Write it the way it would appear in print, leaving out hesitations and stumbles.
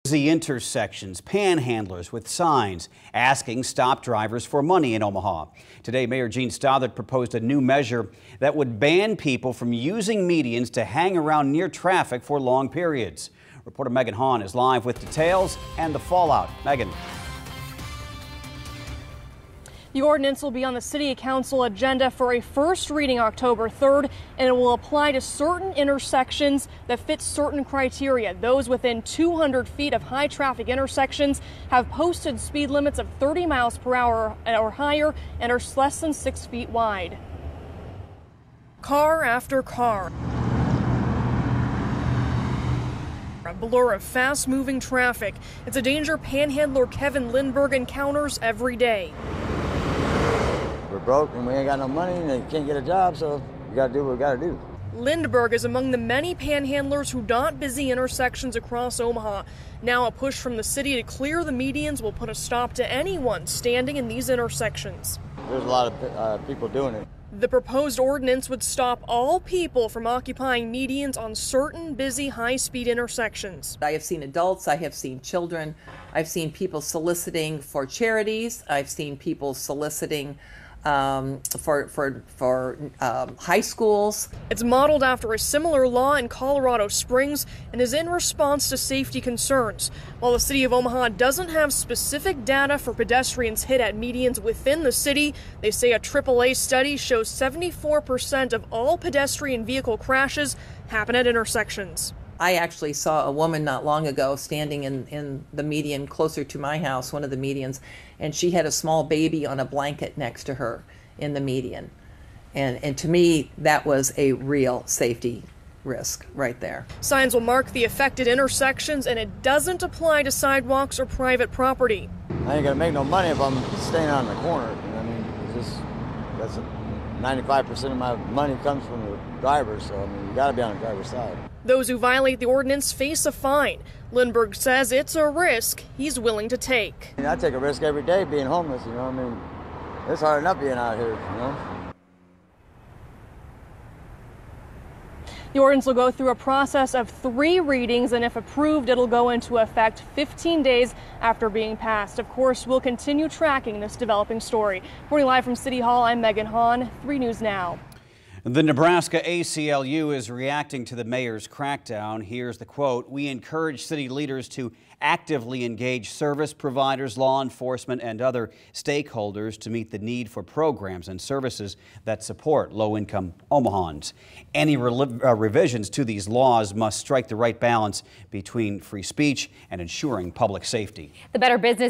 Busy intersections, panhandlers with signs asking stop drivers for money in Omaha. Today, Mayor Gene Stothert proposed a new measure that would ban people from using medians to hang around near traffic for long periods. Reporter Megan Hahn is live with details and the fallout. Megan. The ordinance will be on the City Council agenda for a first reading October 3rd, and it will apply to certain intersections that fit certain criteria. Those within 200 feet of high traffic intersections have posted speed limits of 30 miles per hour or higher and are less than 6 feet wide. Car after car. A blur of fast-moving traffic. It's a danger panhandler Kevin Lindbergh encounters every day. We're broke and we ain't got no money and they can't get a job, so we gotta do what we gotta do. Lindbergh is among the many panhandlers who dot busy intersections across Omaha. Now a push from the city to clear the medians will put a stop to anyone standing in these intersections. There's a lot of people doing it. The proposed ordinance would stop all people from occupying medians on certain busy high-speed intersections. I have seen adults, I have seen children, I've seen people soliciting for charities, I've seen people soliciting for high schools. It's modeled after a similar law in Colorado Springs and is in response to safety concerns. While the city of Omaha doesn't have specific data for pedestrians hit at medians within the city, they say a AAA study shows 74% of all pedestrian vehicle crashes happen at intersections. I actually saw a woman not long ago standing in the median closer to my house, one of the medians, and she had a small baby on a blanket next to her in the median. And to me, that was a real safety risk right there. Signs will mark the affected intersections, and it doesn't apply to sidewalks or private property. I ain't gonna make no money if I'm staying on the corner. I mean, that's 95% of my money comes from the driver, so I mean, you gotta be on the driver's side. Those who violate the ordinance face a fine. Lindbergh says it's a risk he's willing to take. I take a risk every day being homeless, you know. I mean, it's hard enough being out here, you know. The ordinance will go through a process of 3 readings, and if approved, it'll go into effect 15 days after being passed. Of course, we'll continue tracking this developing story. Reporting live from City Hall, I'm Megan Hahn, 3 News Now. The Nebraska ACLU is reacting to the mayor's crackdown. Here's the quote: "We encourage city leaders to actively engage service providers, law enforcement, and other stakeholders to meet the need for programs and services that support low-income Omahans. Any revisions to these laws must strike the right balance between free speech and ensuring public safety." The Better Business